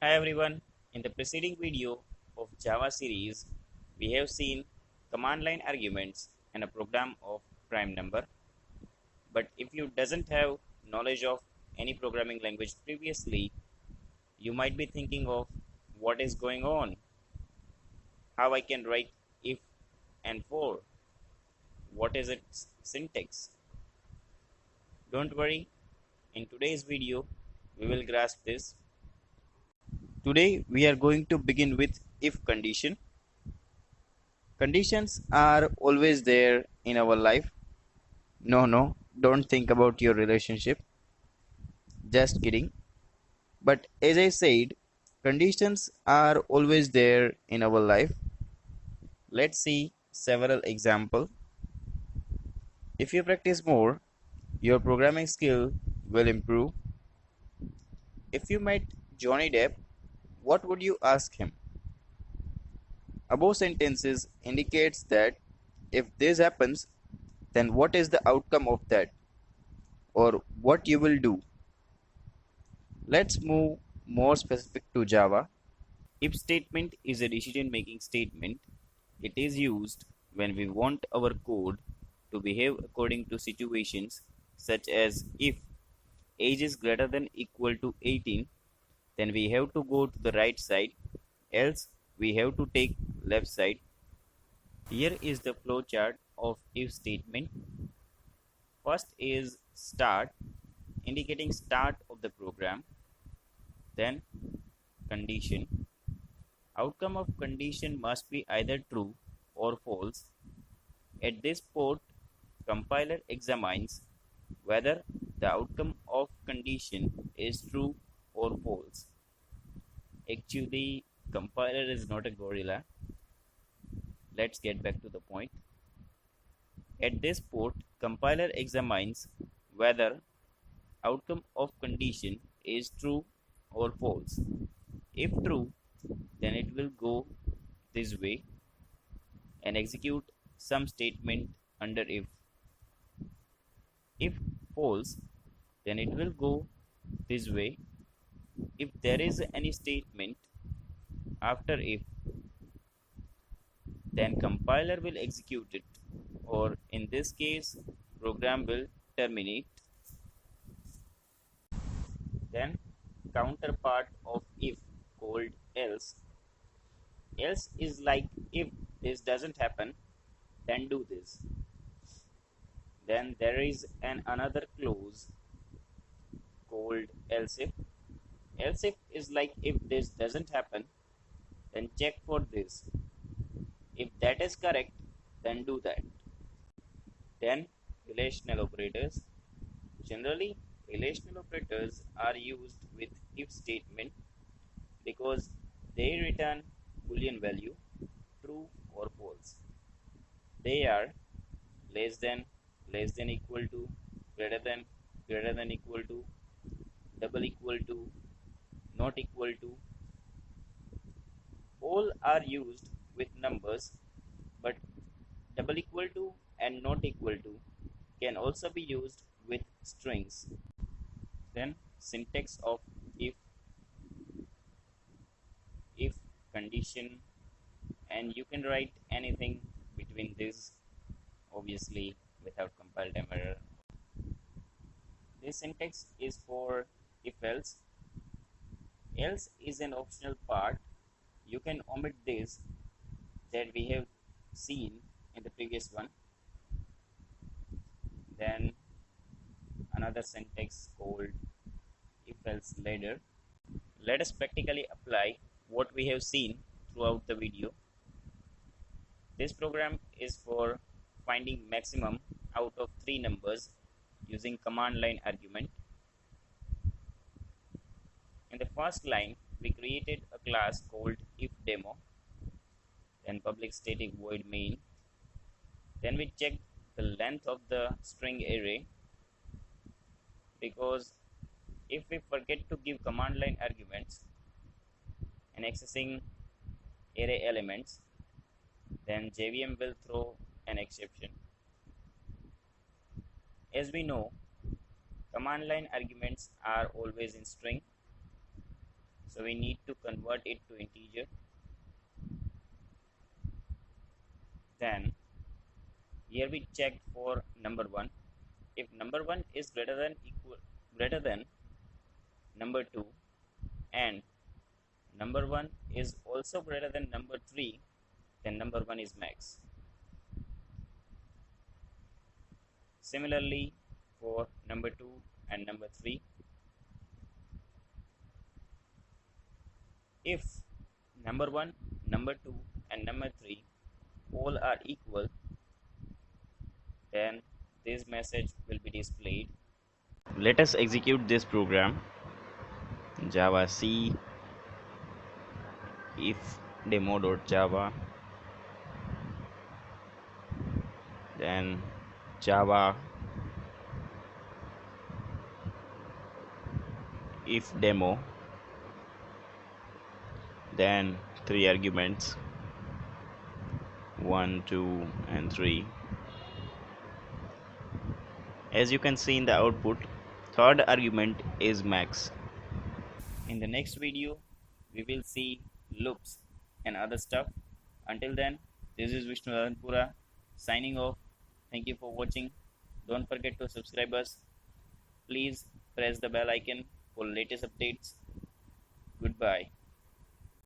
Hi everyone, in the preceding video of Java series, we have seen command line arguments and a program of prime number. But if you doesn't have knowledge of any programming language previously, you might be thinking of what is going on, how I can write if and for, what is its syntax. Don't worry, in today's video, we will grasp this. Today we are going to begin with if condition. Conditions are always there in our life. No, don't think about your relationship. Just kidding. But as I said, conditions are always there in our life. Let's see several examples. If you practice more, your programming skill will improve. If you met Johnny Depp, what would you ask him? Above sentences indicates that if this happens, then what is the outcome of that, or what you will do. Let's move more specific to Java. If statement is a decision making statement. It is used when we want our code to behave according to situations such as if age is greater than equal to 18, then we have to go to the right side, else we have to take left side. Here is the flowchart of if statement. First is start, indicating start of the program, then condition. Outcome of condition must be either true or false. At this port, compiler examines whether the outcome of condition is true or false. Actually, compiler is not a gorilla. Let's get back to the point. At this port, compiler examines whether outcome of condition is true or false. If true, then it will go this way and execute some statement under if. If false, then it will go this way. If there is any statement after if, then compiler will execute it, or in this case, program will terminate. Then counterpart of if called else. Else is like if this doesn't happen, then do this. Then there is another clause called else if. Else if is like if this doesn't happen, then check for this. If that is correct, then do that. Then relational operators. Generally, relational operators are used with if statement because they return Boolean value, true or false. They are less than equal to, greater than equal to, double equal to, not equal to. All are used with numbers, but double equal to and not equal to can also be used with strings. Then syntax of if condition, and you can write anything between this, obviously without compile time error. This syntax is for if else. Else is an optional part. You can omit this that we have seen in the previous one. Then another syntax called if else later. Let us practically apply what we have seen throughout the video. This program is for finding maximum out of 3 numbers using command line argument. In the first line, we created a class called ifDemo, then public static void main. Then we checked the length of the string array, because if we forget to give command line arguments and accessing array elements, then JVM will throw an exception. As we know, command line arguments are always in string. So we need to convert it to integer. Then here we check for number 1. If number 1 is greater than number 2 and number 1 is also greater than number 3, then number 1 is max. Similarly, for number 2 and number 3, if number 1, number 2 and number 3 all are equal, then this message will be displayed. Let us execute this program. Java C if demo.java, then Java if demo, then three arguments 1, 2 and 3. As you can see in the output, third argument is max. In the next video, we will see loops and other stuff. Until then, this is Vishnu Dharanpura signing off. Thank you for watching. Don't forget to subscribe us. Please press the bell icon for latest updates. Goodbye.